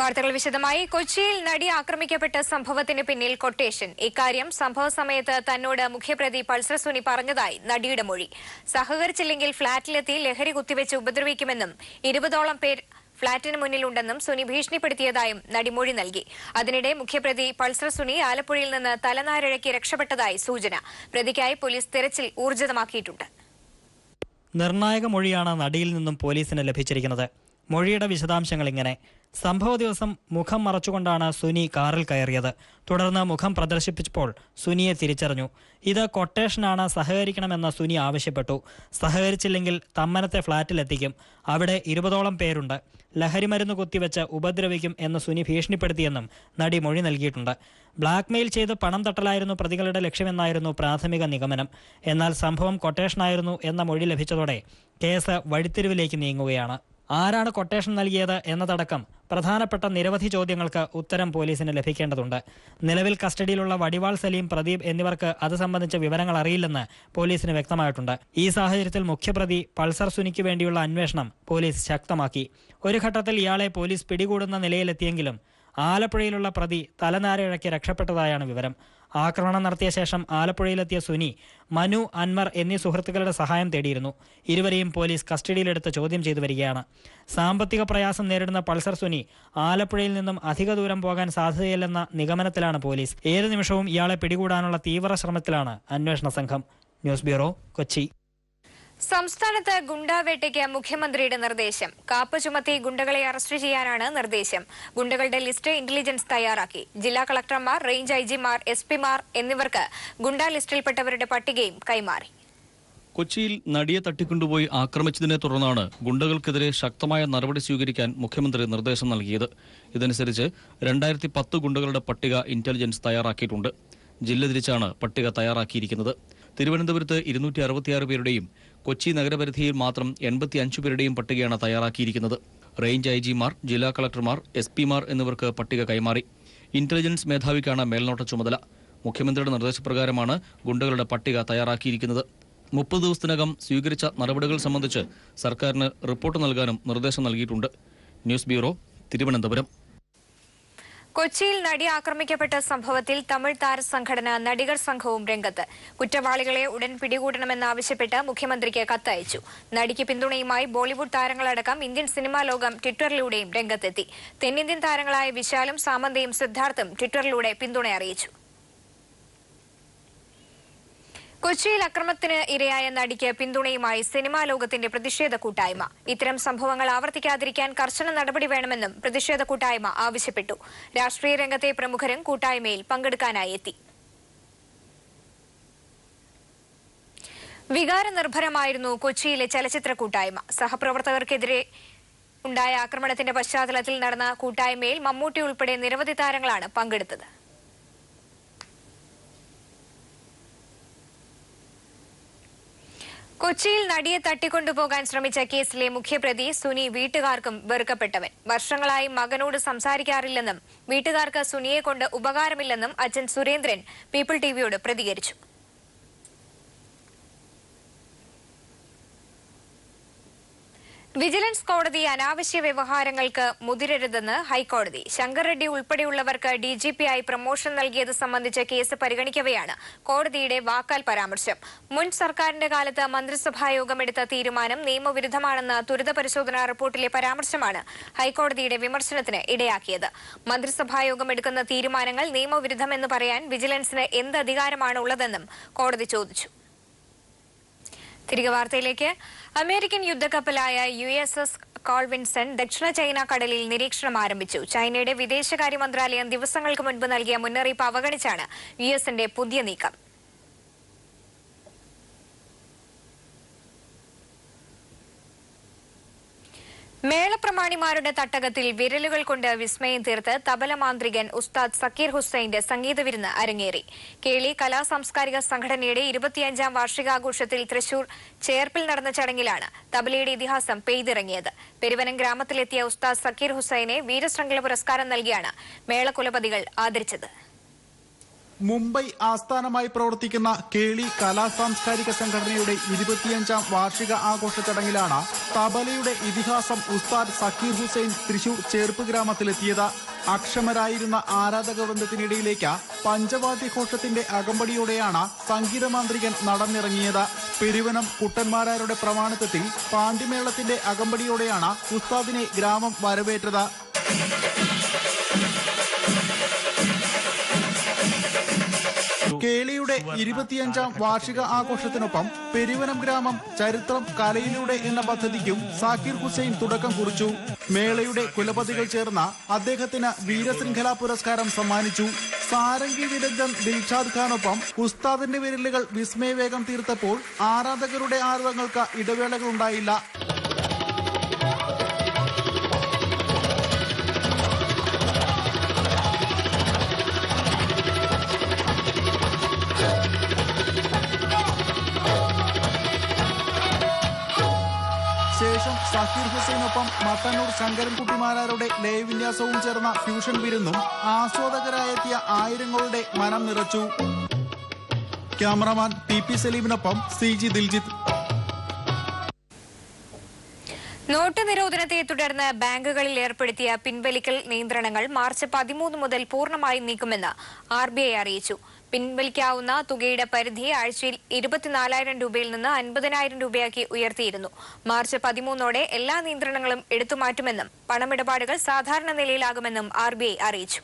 വാർത്തകൾ വിശദമായി. കൊച്ചിയിൽ നടി ആക്രമിക്കപ്പെട്ട സംഭവത്തിന് പിന്നിൽ കൊട്ടേഷൻ. ഇക്കാര്യം സംഭവ സമയത്ത് തന്നോട് മുഖ്യപ്രതി പൾസർ സുനി പറഞ്ഞതായി നടിയുടെ മൊഴി. സഹകരിച്ചില്ലെങ്കിൽ ഫ്ളാറ്റിലെത്തി ലഹരി കുത്തിവെച്ച് ഉപദ്രവിക്കുമെന്നും 20ഓളം പേർ ഫ്ളാറ്റിന് മുന്നിലുണ്ടെന്നും സുനി ഭീഷണിപ്പെടുത്തിയതായും നടി മൊഴി നൽകി. അതിനിടെ മുഖ്യപ്രതി പൾസർ സുനി ആലപ്പുഴയിൽ നിന്ന് തലനാരിഴയ്ക്ക് രക്ഷപ്പെട്ടതായി സൂചന. പ്രതിക്കായി പോലീസ് തെരച്ചിൽ ഊർജിതമാക്കിയിട്ടുണ്ട്. നിർണായക മൊഴിയാണ് നടിയിൽ നിന്നും പോലീസിന് ലഭിച്ചിരിക്കുന്നത്. മൊഴിയുടെ വിശദാംശങ്ങൾ ഇങ്ങനെ: സംഭവ ദിവസം മുഖം മറച്ചുകൊണ്ടാണ് സുനി കാറിൽ കയറിയത്. തുടർന്ന് മുഖം പ്രദർശിപ്പിച്ചപ്പോൾ സുനിയെ തിരിച്ചറിഞ്ഞു. ഇത് കൊട്ടേഷനാണ്, സഹകരിക്കണമെന്ന് സുനി ആവശ്യപ്പെട്ടു. സഹകരിച്ചില്ലെങ്കിൽ തമ്മനത്തെ ഫ്ളാറ്റിലെത്തിക്കും, അവിടെ 20ഓളം പേരുണ്ട്, ലഹരിമരുന്ന് കുത്തിവെച്ച് ഉപദ്രവിക്കും എന്ന് സുനി ഭീഷണിപ്പെടുത്തിയെന്നും നടി മൊഴി നൽകിയിട്ടുണ്ട്. ബ്ലാക്ക്മെയിൽ ചെയ്ത് പണം തട്ടലായിരുന്നു പ്രതികളുടെ ലക്ഷ്യമെന്നായിരുന്നു പ്രാഥമിക നിഗമനം. എന്നാൽ സംഭവം കൊട്ടേഷനായിരുന്നു എന്ന മൊഴി ലഭിച്ചതോടെ കേസ് വഴിത്തിരിവിലേക്ക് നീങ്ങുകയാണ്. ആരാണ് കൊട്ടേഷൻ നൽകിയത് എന്നതടക്കം പ്രധാനപ്പെട്ട നിരവധി ചോദ്യങ്ങൾക്ക് ഉത്തരം പോലീസിന് ലഭിക്കേണ്ടതുണ്ട്. നിലവിൽ കസ്റ്റഡിയിലുള്ള വടിവാൾ സലീം, പ്രദീപ് എന്നിവർക്ക് അത് സംബന്ധിച്ച വിവരങ്ങൾ അറിയില്ലെന്ന് പോലീസിന് വ്യക്തമായിട്ടുണ്ട്. ഈ സാഹചര്യത്തിൽ മുഖ്യപ്രതി പൾസർ സുനിക്ക് വേണ്ടിയുള്ള അന്വേഷണം പോലീസ് ശക്തമാക്കി. ഒരു ഘട്ടത്തിൽ ഇയാളെ പോലീസ് പിടികൂടുന്ന നിലയിലെത്തിയെങ്കിലും ആലപ്പുഴയിലുള്ള പ്രതി തലനാരിഴയ്ക്ക് രക്ഷപ്പെട്ടതായാണ് വിവരം. ആക്രമണം നടത്തിയ ശേഷം ആലപ്പുഴയിലെത്തിയ സുനി മനു, അൻവർ എന്നീ സുഹൃത്തുക്കളുടെ സഹായം തേടിയിരുന്നു. ഇരുവരെയും പോലീസ് കസ്റ്റഡിയിലെടുത്ത് ചോദ്യം ചെയ്തു വരികയാണ്. സാമ്പത്തിക പ്രയാസം നേരിടുന്ന പൾസർ സുനി ആലപ്പുഴയിൽ നിന്നും അധിക ദൂരം പോകാൻ സാധ്യതയില്ലെന്ന നിഗമനത്തിലാണ് പോലീസ്. ഏത് നിമിഷവും ഇയാളെ പിടികൂടാനുള്ള തീവ്ര ശ്രമത്തിലാണ് അന്വേഷണ സംഘം. News bureau, Kochi. സംസ്ഥാനത്ത് ഗുണ്ടാവേട്ടയ്ക്ക് മുഖ്യമന്ത്രിയുടെ നിർദ്ദേശം. കാപ്പ ചുമത്തി ഗുണ്ടകളെ അറസ്റ്റ് ചെയ്യാനാണ് നിർദ്ദേശം. ഗുണ്ടകളുടെ ലിസ്റ്റ് ഇന്റലിജൻസ് തയ്യാറാക്കി. ജില്ലാ കളക്ടർമാർ, റേഞ്ച് ഐജിമാർ, എസ്പിമാർ എന്നിവർക്ക് ഗുണ്ടാ ലിസ്റ്റിൽപ്പെട്ടവരുടെ പട്ടികയും കൈമാറി. കൊച്ചിയിൽ നടിയെ തട്ടിക്കൊണ്ടുപോയി ആക്രമിച്ചതിനെ തുടർന്നാണ് ഗുണ്ടകൾക്കെതിരെ ശക്തമായ നടപടി സ്വീകരിക്കാൻ മുഖ്യമന്ത്രി നിർദ്ദേശം നൽകിയത്. ഇതനുസരിച്ച് 2010 ഗുണ്ടകളുടെ പട്ടിക ഇന്റലിജൻസ് തയ്യാറാക്കിയിട്ടുണ്ട്. ജില്ല തിരിച്ചാണ് പട്ടിക തയ്യാറാക്കിയിരിക്കുന്നത്. തിരുവനന്തപുരത്ത് 266 പേരുടെയും കൊച്ചി നഗരപരിധിയിൽ മാത്രം 85 പേരുടെയും പട്ടികയാണ് തയ്യാറാക്കിയിരിക്കുന്നത്. റേഞ്ച് ഐജിമാർ, ജില്ലാ കളക്ടർമാർ, എസ്പിമാർ എന്നിവർക്ക് പട്ടിക കൈമാറി. ഇന്റലിജൻസ് മേധാവിക്കാണ് മേൽനോട്ട ചുമതല. മുഖ്യമന്ത്രിയുടെ നിർദ്ദേശപ്രകാരമാണ് ഗുണ്ടകളുടെ പട്ടിക തയ്യാറാക്കിയിരിക്കുന്നത്. 30 ദിവസത്തിനകം സ്വീകരിച്ച നടപടികൾ സംബന്ധിച്ച് സർക്കാരിന് റിപ്പോർട്ട് നൽകാനും നിർദ്ദേശം നൽകിയിട്ടുണ്ട്. News bureau, Thiruvananthapuram. കൊച്ചിയിൽ നടി ആക്രമിക്കപ്പെട്ട സംഭവത്തിൽ തമിഴ് താരസംഘടന നടികർ സംഘവും രംഗത്ത്. കുറ്റവാളികളെ ഉടൻ പിടികൂടണമെന്നാവശ്യപ്പെട്ട് മുഖ്യമന്ത്രിക്ക് കത്തയച്ചു. നടിക്ക് പിന്തുണയുമായി ബോളിവുഡ് താരങ്ങളടക്കം ഇന്ത്യൻ സിനിമാ ലോകം ട്വിറ്ററിലൂടെയും രംഗത്തെത്തി. തെന്നിന്ത്യൻ താരങ്ങളായ വിശാലും, സാമന്തയും, സിദ്ധാർത്ഥും ട്വിറ്ററിലൂടെ പിന്തുണ അറിയിച്ചു. കൊച്ചിയിൽ അക്രമത്തിന് ഇരയായ നടിക്ക് പിന്തുണയുമായി സിനിമാ ലോകത്തിന്റെ പ്രതിഷേധ കൂട്ടായ്മ. ഇത്തരം സംഭവങ്ങൾ ആവർത്തിക്കാതിരിക്കാൻ കർശന നടപടി വേണമെന്നും പ്രതിഷേധ കൂട്ടായ്മ ആവശ്യപ്പെട്ടു. രാഷ്ട്രീയ രംഗത്തെ പ്രമുഖരും കൂട്ടായ്മയിൽ പങ്കെടുക്കാനായി എത്തി. വികാരനിർഭരമായിരുന്നു കൊച്ചിയിലെ ചലച്ചിത്ര കൂട്ടായ്മ. സഹപ്രവർത്തകർക്കെതിരെ ഉണ്ടായ ആക്രമണത്തിന്റെ പശ്ചാത്തലത്തിൽ നടന്ന കൂട്ടായ്മയിൽ മമ്മൂട്ടി ഉൾപ്പെടെ നിരവധി താരങ്ങളാണ് പങ്കെടുത്തത്. കൊച്ചിയിൽ നടിയെ തട്ടിക്കൊണ്ടുപോകാൻ ശ്രമിച്ച കേസിലെ മുഖ്യപ്രതി സുനി വീട്ടുകാർക്കും വെറുക്കപ്പെട്ടവൻ. വർഷങ്ങളായി മകനോട് സംസാരിക്കാറില്ലെന്നും വീട്ടുകാർക്ക് സുനിയെ കൊണ്ട് ഉപകാരമില്ലെന്നും അച്ഛൻ സുരേന്ദ്രൻ പീപ്പിൾ ടിവിയോട് പ്രതികരിച്ചു. വിജിലൻസ് കോടതി അനാവശ്യ വ്യവഹാരങ്ങൾക്ക് മുതിരരുതെന്ന് ഹൈക്കോടതി. ശങ്കർ റെഡ്ഡി ഉൾപ്പെടെയുള്ളവർക്ക് ഡിജിപിയായി പ്രമോഷൻ നൽകിയത് സംബന്ധിച്ച കേസ് പരിഗണിക്കവെയാണ് കോടതിയുടെ വാക്കാൽ പരാമർശം. മുൻ സർക്കാരിന്റെ കാലത്ത് മന്ത്രിസഭായോഗം എടുത്ത തീരുമാനം നിയമവിരുദ്ധമാണെന്ന ത്വരിത പരിശോധനാ റിപ്പോർട്ടിലെ പരാമർശമാണ് ഹൈക്കോടതിയുടെ വിമർശനത്തിന് ഇടയാക്കിയത്. മന്ത്രിസഭായോഗം എടുക്കുന്ന തീരുമാനങ്ങൾ നിയമവിരുദ്ധമെന്ന് പറയാൻ വിജിലൻസിന് എന്ത് അധികാരമാണ് ഉള്ളതെന്നും കോടതി ചോദിച്ചു. തിരികെ വാർത്തയിലേക്ക്. അമേരിക്കൻ യുദ്ധക്കപ്പലായ USS കാൾ വിൻസൺ ദക്ഷിണ ചൈന കടലിൽ നിരീക്ഷണം ആരംഭിച്ചു. ചൈനയുടെ വിദേശകാര്യ മന്ത്രാലയം ദിവസങ്ങൾക്ക് മുൻപ് നൽകിയ മുന്നറിയിപ്പ് അവഗണിച്ചാണ് US-ന്റെ പുതിയ നീക്കം. മേളപ്രമാണിമാരുടെ തട്ടകത്തിൽ വിരലുകൾ കൊണ്ട് വിസ്മയം തീർത്ത് തബല മാന്ത്രികൻ ഉസ്താദ് സക്കീർ ഹുസൈന്റെ സംഗീത വിരുന്ന് അരങ്ങേറി. കേളി കലാ സാംസ്കാരിക സംഘടനയുടെ 25ാം വാർഷികാഘോഷത്തിൽ തൃശൂർ ചേർപ്പിൽ നടന്ന ചടങ്ങിലാണ് തബലയുടെ ഇതിഹാസം പെയ്തിറങ്ങിയത്. പെരുവനം ഗ്രാമത്തിലെത്തിയ ഉസ്താദ് സക്കീർ ഹുസൈനെ വീരശൃംഖല പുരസ്കാരം നൽകിയാണ് മേളകുലപതികൾ ആദരിച്ചത്. മുംബൈ ആസ്ഥാനമായി പ്രവർത്തിക്കുന്ന കേളി കലാ സാംസ്കാരിക സംഘടനയുടെ 25ാം വാർഷിക ആഘോഷ ചടങ്ങിലാണ് തബലയുടെ ഇതിഹാസം ഉസ്താദ് സക്കീർ ഹുസൈൻ തൃശൂർ ചേർപ്പ് ഗ്രാമത്തിലെത്തിയത്. അക്ഷമരായിരുന്ന ആരാധക വൃന്ദത്തിനിടയിലേക്ക് പഞ്ചവാദ്യഘോഷത്തിന്റെ അകമ്പടിയോടെയാണ് സംഗീത മാന്ത്രികൻ നടന്നിറങ്ങിയത്. പെരുവനം കുട്ടന്മാരാരുടെ പ്രമാണിത്വത്തിൽ പാണ്ടിമേളത്തിന്റെ അകമ്പടിയോടെയാണ് ഉസ്താദിനെ ഗ്രാമം വരവേറ്റത്. കേളിയുടെ 25ാം വാർഷിക ആഘോഷത്തിനൊപ്പം പെരുവനം ഗ്രാമം ചരിത്രം കലയിലൂടെ എന്ന പദ്ധതിക്കും സാക്കിർ ഹുസൈൻ തുടക്കം കുറിച്ചു. മേളയുടെ കുലപതികൾ ചേർന്ന അദ്ദേഹത്തിന് വീരശൃംഖല പുരസ്കാരം സമ്മാനിച്ചു. സാരംഗി വിദഗ്ധൻ ദിൽഷാദ് ഖാനൊപ്പം ഉസ്താദിന്റെ വിരലുകൾ വിസ്മയവേഗം തീർത്തപ്പോൾ ആരാധകരുടെ ആരവങ്ങൾക്ക് ഇടവേളകളുണ്ടായില്ല. ശേഷം സക്കീർ ഹുസൈനൊപ്പം മട്ടന്നൂർ ശങ്കരൻകുട്ടിമാരാരുടെ ലയവിന്യാസവും ചേർന്ന ഫ്യൂഷൻ വിരുന്നും ആസ്വാദകരായെത്തിയ ആയിരങ്ങളുടെ മനം നിറച്ചു. ക്യാമറമാൻ PP സലീമിനൊപ്പം CG ദിൽജിത്ത്. നോട്ട് നിരോധനത്തെ തുടർന്ന് ബാങ്കുകളിൽ ഏർപ്പെടുത്തിയ പിൻവലിക്കൽ നിയന്ത്രണങ്ങൾ മാർച്ച് 13 മുതൽ പൂർണ്ണമായും നീക്കുമെന്ന് RBI അറിയിച്ചു. പിൻവലിക്കാവുന്ന തുകയുടെ പരിധി ആഴ്ചയിൽ 24,000 രൂപയിൽ നിന്ന് 50,000 രൂപയാക്കി ഉയർത്തിയിരുന്നു. മാർച്ച് 13 എല്ലാ നിയന്ത്രണങ്ങളും എടുത്തുമാറ്റുമെന്നും പണമിടപാടുകൾ സാധാരണ നിലയിലാകുമെന്നും RBI അറിയിച്ചു.